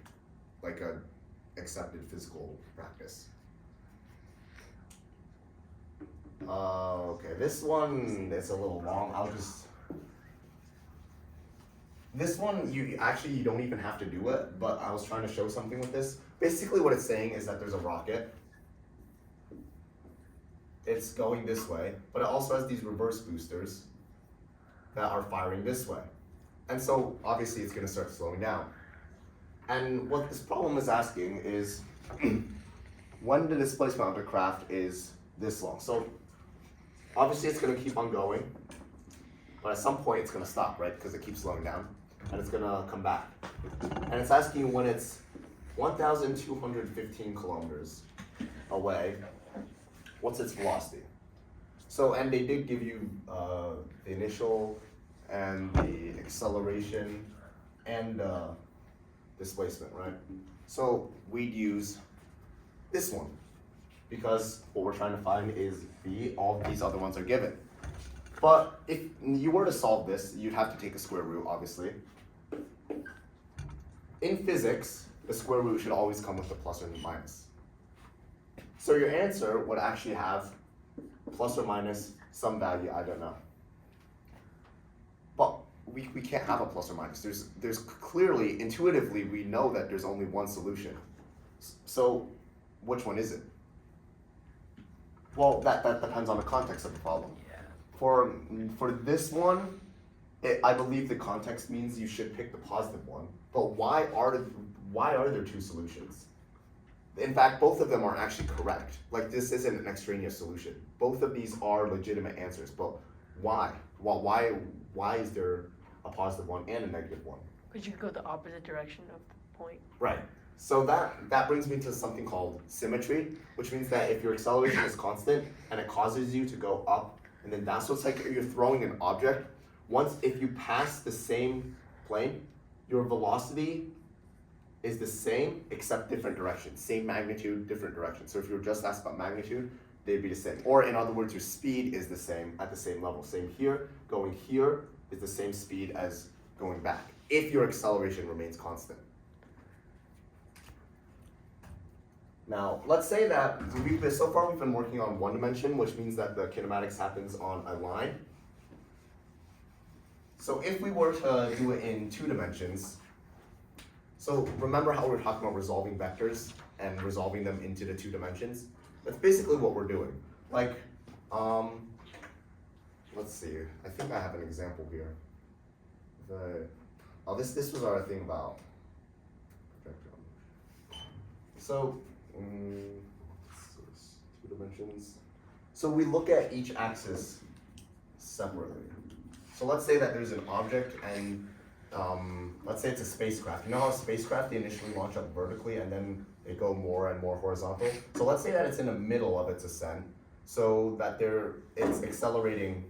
accepted physical practice. Okay, this one is a little long. This one, you don't even have to do it, but I was trying to show something with this. Basically what it's saying is that there's a rocket. It's going this way, but it also has these reverse boosters that are firing this way. And so obviously it's gonna start slowing down. And what this problem is asking is when the displacement of the craft is this long. So obviously it's gonna keep on going, but at some point it's gonna stop, right? Because it keeps slowing down, and it's gonna come back. And it's asking you when it's 1,215 kilometers away, what's its velocity? So, and they did give you the initial and the acceleration and displacement, right? So we'd use this one because what we're trying to find is V, all of these other ones are given. But if you were to solve this, you'd have to take a square root, obviously. In physics, the square root should always come with a plus or minus. So your answer would actually have plus or minus some value, I don't know. But we can't have a plus or minus. There's clearly, intuitively, we know that there's only one solution. So which one is it? Well, that depends on the context of the problem. For this one, I believe the context means you should pick the positive one. But why are there two solutions? In fact, both of them are actually correct. Like, this isn't an extraneous solution. Both of these are legitimate answers, but why? Well, why is there a positive one and a negative one? Because you could go the opposite direction of the point. Right. So that brings me to something called symmetry, which means that if your acceleration is constant and it causes you to go up and then down. So it's like you're throwing an object. If you pass the same plane, your velocity is the same except different directions. Same magnitude, different directions. So if you were just asked about magnitude, they'd be the same. Or in other words, your speed is the same at the same level. Same here, going here is the same speed as going back, if your acceleration remains constant. Now, let's say that so far we've been working on one dimension, which means that the kinematics happens on a line. So if we were to do it in 2 dimensions, so remember how we were talking about resolving vectors and resolving them into the 2 dimensions? That's basically what we're doing. Like, let's see, I think I have an example here. This was our thing about projectile. So, 2 dimensions. So we look at each axis separately. So let's say that there's an object and let's say it's a spacecraft. You know how a spacecraft, they initially launch up vertically and then they go more and more horizontal? So let's say that it's in the middle of its ascent, so that it's accelerating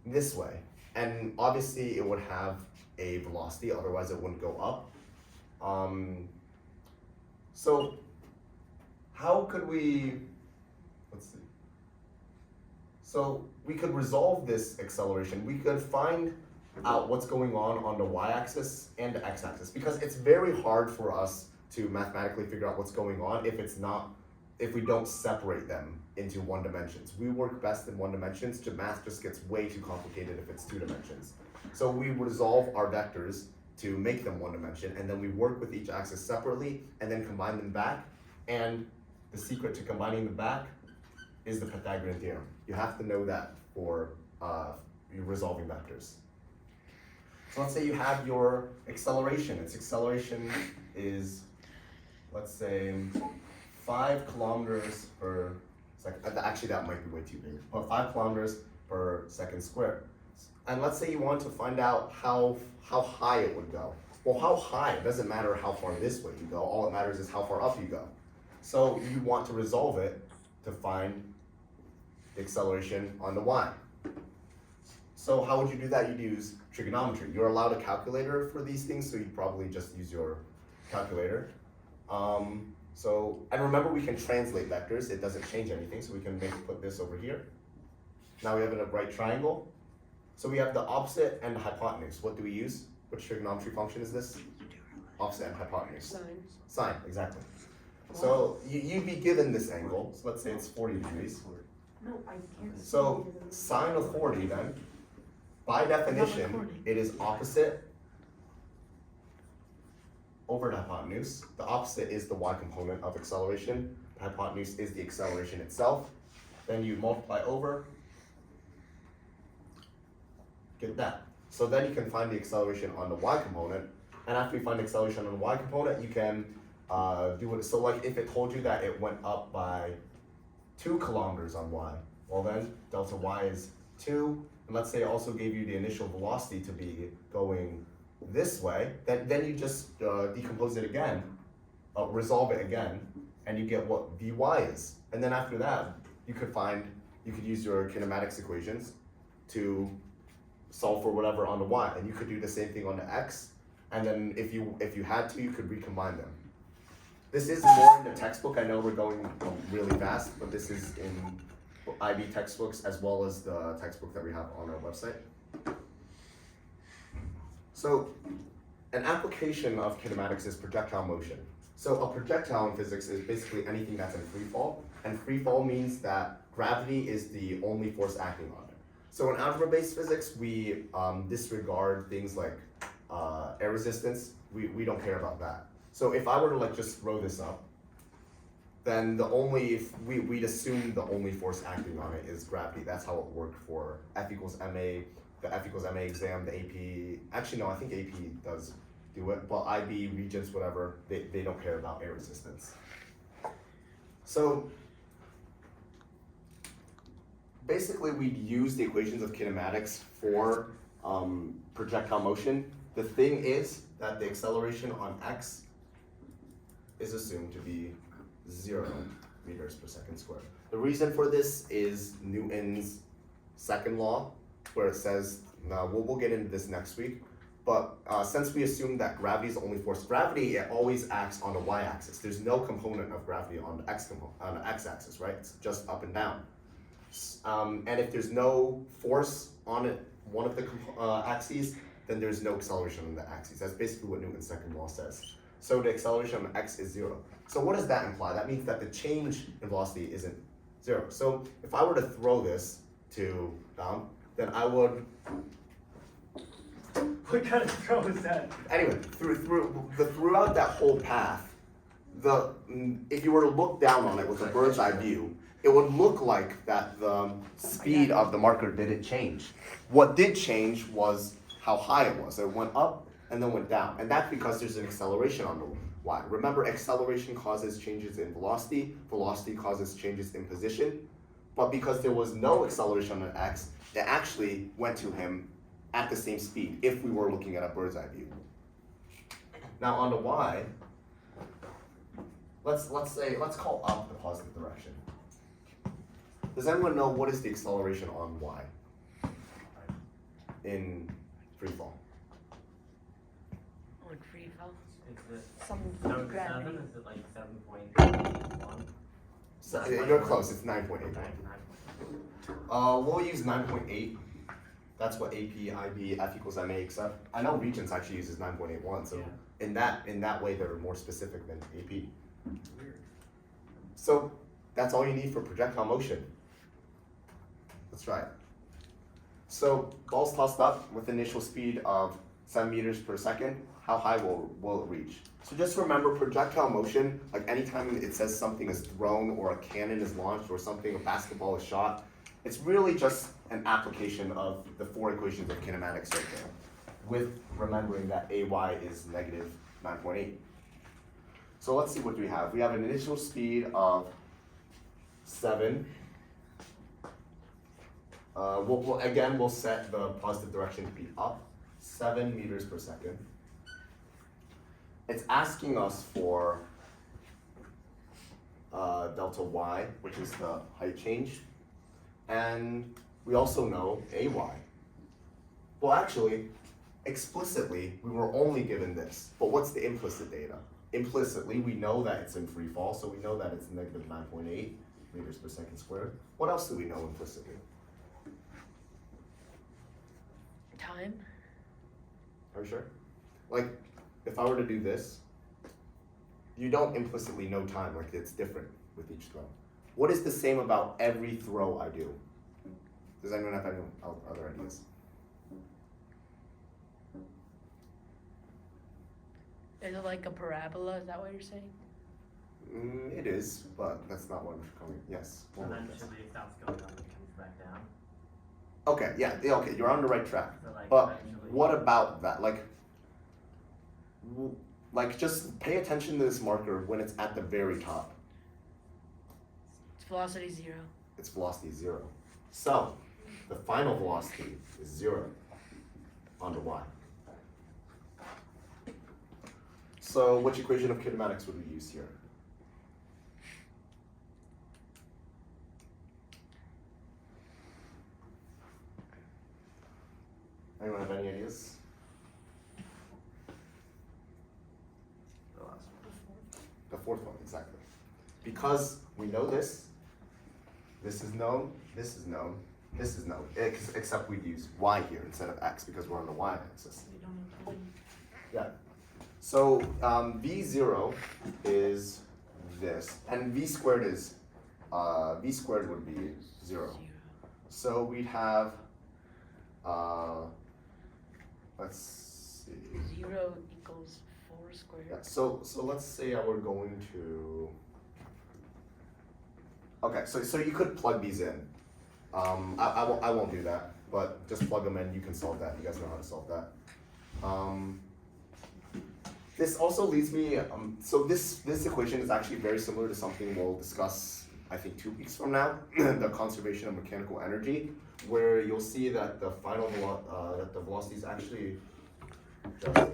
this way. And obviously it would have a velocity, otherwise it wouldn't go up. So how could we, let's see. So we could resolve this acceleration. We could find out what's going on the y-axis and the x-axis, because it's very hard for us to mathematically figure out what's going on if we don't separate them into 1 dimensions. We work best in 1 dimensions. Math just gets way too complicated if it's 2 dimensions. So we resolve our vectors to make them 1 dimension, and then we work with each axis separately and then combine them back. And the secret to combining them back is the Pythagorean theorem. You have to know that for your resolving vectors. So let's say you have your acceleration. Its acceleration is, let's say, 5 kilometers per second. Actually, that might be way too big. But 5 kilometers per second squared. And let's say you want to find out how high it would go. Well, how high? It doesn't matter how far this way you go. All that matters is how far up you go. So you want to resolve it to find the acceleration on the y. So how would you do that? You'd use trigonometry. You're allowed a calculator for these things, so you'd probably just use your calculator. And remember, we can translate vectors. It doesn't change anything, so we can maybe put this over here. Now we have a right triangle. So we have the opposite and the hypotenuse. What do we use? Which trigonometry function is this? Opposite and hypotenuse. Sine. Sine, exactly. So you'd be given this angle. So let's say it's 40 degrees. No, I can't. So sine of 40 then, by definition, it is opposite over the hypotenuse. The opposite is the y component of acceleration. The hypotenuse is the acceleration itself. Then you multiply over, get that. So then you can find the acceleration on the y component. And after you find the acceleration on the y component, you can do it. So like if it told you that it went up by 2 kilometers on y, well then delta y is 2. And let's say it also gave you the initial velocity to be going this way, then you just decompose it again, resolve it again, and you get what Vy is. And then after that, you could use your kinematics equations to solve for whatever on the y, and you could do the same thing on the x, and then if you had to, you could recombine them. This is more in the textbook. I know we're going really fast, but this is in IB textbooks as well as the textbook that we have on our website. So an application of kinematics is projectile motion. So a projectile in physics is basically anything that's in free fall, and free fall means that gravity is the only force acting on it. So in algebra-based physics, we disregard things like air resistance. We don't care about that. So if I were to like just throw this up, then we'd assume the only force acting on it is gravity. That's how it worked for F equals MA, the F equals MA exam, the AP. Actually, no, I think AP does do it, but IB, Regents, whatever, they don't care about air resistance. So basically, we'd use the equations of kinematics for projectile motion. The thing is that the acceleration on x is assumed to be 0 meters per second squared. The reason for this is Newton's second law, where it says, we'll get into this next week, but since we assume that gravity is the only force, gravity, it always acts on the y-axis. There's no component of gravity on the x-axis, right? It's just up and down. And if there's no force on it, one of the axes, then there's no acceleration on the axes. That's basically what Newton's second law says. So the acceleration on x is 0. So what does that imply? That means that the change in velocity isn't 0. So if I were to throw this to down, then I would. What kind of throw is that? Anyway, throughout that whole path, if you were to look down on it with a bird's eye view, it would look like that the speed of the marker didn't change. What did change was how high it was. It went up and then went down, and that's because there's an acceleration on the y. Remember, acceleration causes changes in velocity. Velocity causes changes in position. But because there was no acceleration on x, it actually went to him at the same speed if we were looking at a bird's eye view. Now on the y, let's call up the positive direction. Does anyone know what is the acceleration on y in free fall? On free fall? Is it Some 7? gravity. Is it like 7.1? So, you're close. It's 9.8. 9. We'll use 9.8. That's what AP, IB, F equals MA, except I know Regents actually uses 9.81. So Yeah. in that way, they're more specific than AP. Weird. So that's all you need for projectile motion. Let's try it. So ball's tossed up with initial speed of 7 meters per second. How high will it reach? So just remember, projectile motion, like anytime it says something is thrown or a cannon is launched or something, a basketball is shot, it's really just an application of the 4 equations of kinematics right there, with remembering that AY is negative 9.8. So let's see what we have. We have an initial speed of 7. We'll set the positive direction to be up, 7 meters per second. It's asking us for delta y, which is the height change, and we also know AY. Well, actually, explicitly, we were only given this, but what's the implicit data? Implicitly, we know that it's in free fall, so we know that it's negative 9.8 meters per second squared. What else do we know implicitly? Time? Are you sure? Like, if I were to do this, you don't implicitly know time, like it's different with each throw. What is the same about every throw I do? Does anyone have any other ideas? Is it like a parabola? Is that what you're saying? It is, but that's not what I'm coming. Yes. So one more then guess. usually it stops going up and comes back down. Okay, yeah, okay, you're on the right track. So like But eventually. what about that? Like just pay attention to this marker when it's at the very top. It's velocity 0. Its velocity is 0. So the final velocity is 0 on the y. So which equation of kinematics would we use here? Anyone have any ideas? The last one. The fourth one, exactly. Because we know this is known, this is known, this is known, except we'd use y here instead of x because we're on the y-axis. We don't have time. Yeah. So v0 is this, and v squared would be 0. So we'd have, let's see. 0 equals 4 squared. Yeah, so let's say I were going to. Okay, so you could plug these in. I won't do that, but just plug them in. You can solve that. You guys know how to solve that. This also leads me. So this equation is actually very similar to something we'll discuss, I think, 2 weeks from now, the conservation of mechanical energy, where you'll see that the final that the velocity is actually just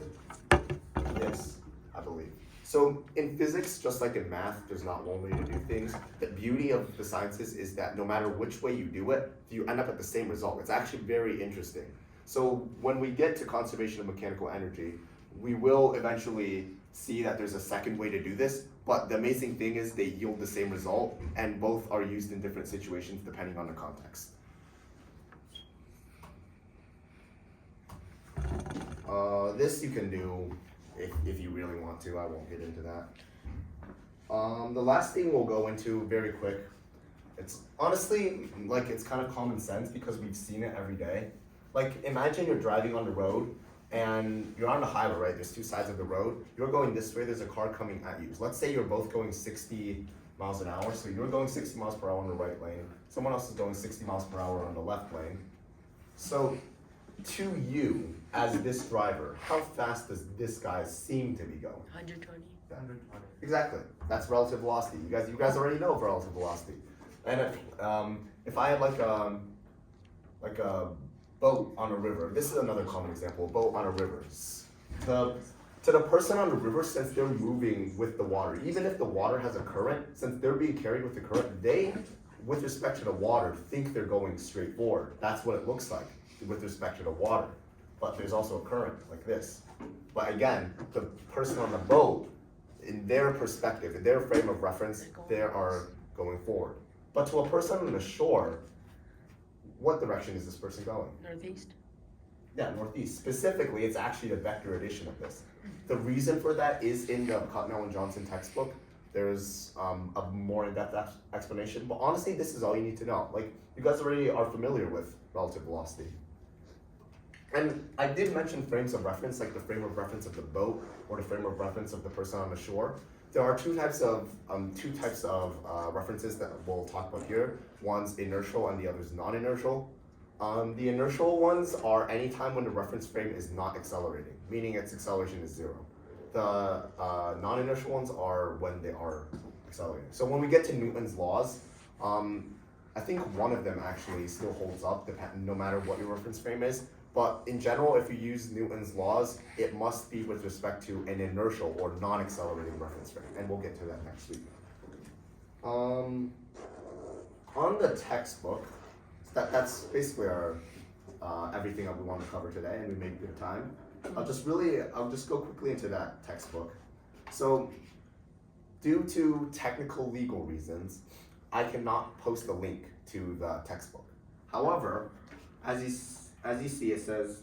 this, I believe. So in physics, just like in math, there's not one way to do things. The beauty of the sciences is that no matter which way you do it, you end up at the same result. It's actually very interesting. So when we get to conservation of mechanical energy, we will eventually see that there's a second way to do this, but the amazing thing is they yield the same result, and both are used in different situations depending on the context. This you can do if you really want to. I won't get into that. The last thing we'll go into very quick. It's honestly like it's kind of common sense because we've seen it every day. Like imagine you're driving on the road and you're on the highway, right? There's two sides of the road. You're going this way, there's a car coming at you. So let's say you're both going 60 miles an hour. So you're going 60 miles per hour on the right lane. Someone else is going 60 miles per hour on the left lane. So to you, as this driver, how fast does this guy seem to be going? 120. 120. Exactly. That's relative velocity. You guys already know relative velocity. And if I had like a boat on a river, this is another common example, a boat on a river. To the person on the river, since they're moving with the water, even if the water has a current, since they're being carried with the current, they, with respect to the water, think they're going straight forward. That's what it looks like with respect to the water. But there's also a current like this. But again, the person on the boat, in their perspective, in their frame of reference, they are going forward. But to a person on the shore, what direction is this person going? Northeast. Yeah, northeast. Specifically, it's actually the vector addition of this. The reason for that is in the Cotnell and Johnson textbook. There's a more in-depth explanation, but honestly, this is all you need to know. Like, you guys already are familiar with relative velocity. And I did mention frames of reference, like the frame of reference of the boat or the frame of reference of the person on the shore. There are two types of references that we'll talk about here. One's inertial and the other's non-inertial. The inertial ones are any time when the reference frame is not accelerating, meaning its acceleration is 0. The non-inertial ones are when they are accelerating. So when we get to Newton's laws, I think one of them actually still holds up no matter what your reference frame is. But in general, if you use Newton's laws, it must be with respect to an inertial or non-accelerating reference frame, and we'll get to that next week. On the textbook, that's basically our everything that we want to cover today, and we made good time. I'll just go quickly into that textbook. So, due to technical legal reasons, I cannot post a link to the textbook. However, as you see, it says,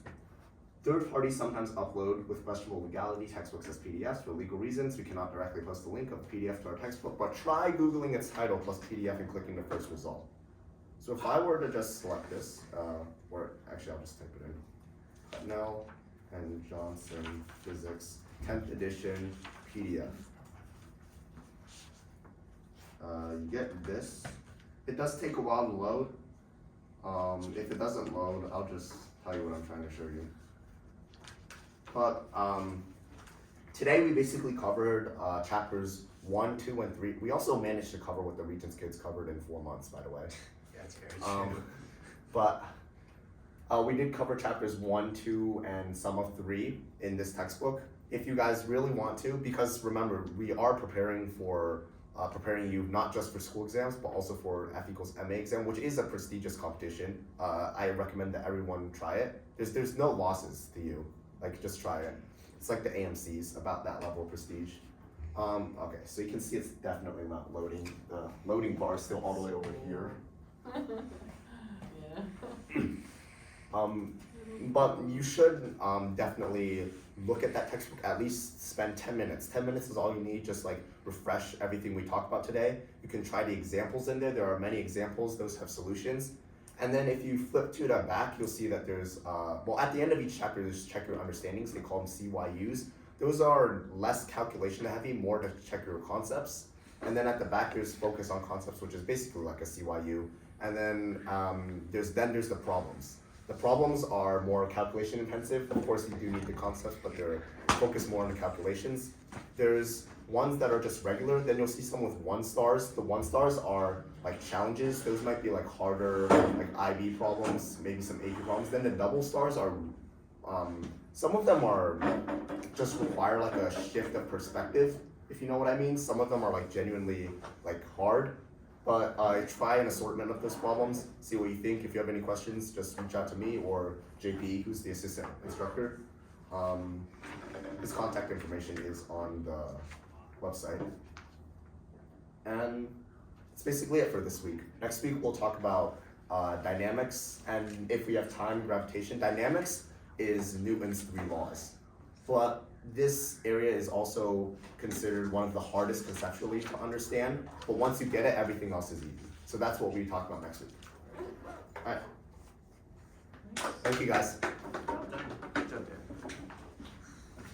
third parties sometimes upload with questionable legality textbooks as PDFs for legal reasons. We cannot directly post a link of the PDF to our textbook, but try Googling its title plus PDF and clicking the first result. So if I were to just select this, or actually I'll just type it in, Cotnell and Johnson Physics, 10th edition PDF. You get this. It does take a while to load. If it doesn't load, I'll just tell you what I'm trying to show you. But today we basically covered chapters 1, 2, and 3. We also managed to cover what the Regents kids covered in 4 months, by the way. That's very true. But we did cover chapters 1, 2, and some of 3 in this textbook. If you guys really want to, because remember, we are preparing you not just for school exams, but also for F=MA exam, which is a prestigious competition. I recommend that everyone try it. There's no losses to you. Like, just try it. It's like the AMCs, about that level of prestige. Okay, so you can see it's definitely not loading. The loading bar is still all the way over here. But you should definitely look at that textbook, at least spend 10 minutes. 10 minutes is all you need, just like refresh everything we talked about today. You can try the examples in there. There are many examples, those have solutions. And then if you flip to the back, you'll see that there's, well, at the end of each chapter, there's check your understandings. They call them CYUs. Those are less calculation heavy, more to check your concepts. And then at the back, there's focus on concepts, which is basically like a CYU. And then there's the problems. The problems are more calculation intensive. Of course, you do need the concepts, but they're focused more on the calculations. There's ones that are just regular. Then you'll see some with 1 stars. The 1 stars are like challenges. Those might be like harder, like IB problems, maybe some AP problems. Then the double stars are, some of them are just require like a shift of perspective. if you know what I mean. Some of them are like genuinely like hard, but try an assortment of those problems, see what you think. If you have any questions, just reach out to me or JP, who's the assistant instructor. His contact information is on the website. And that's basically it for this week. Next week we'll talk about dynamics, and if we have time, gravitation. Dynamics is Newton's 3 laws, but this area is also considered one of the hardest conceptually to understand, but once you get it, everything else is easy. So that's what we talk about next week. Alright. Thank you guys.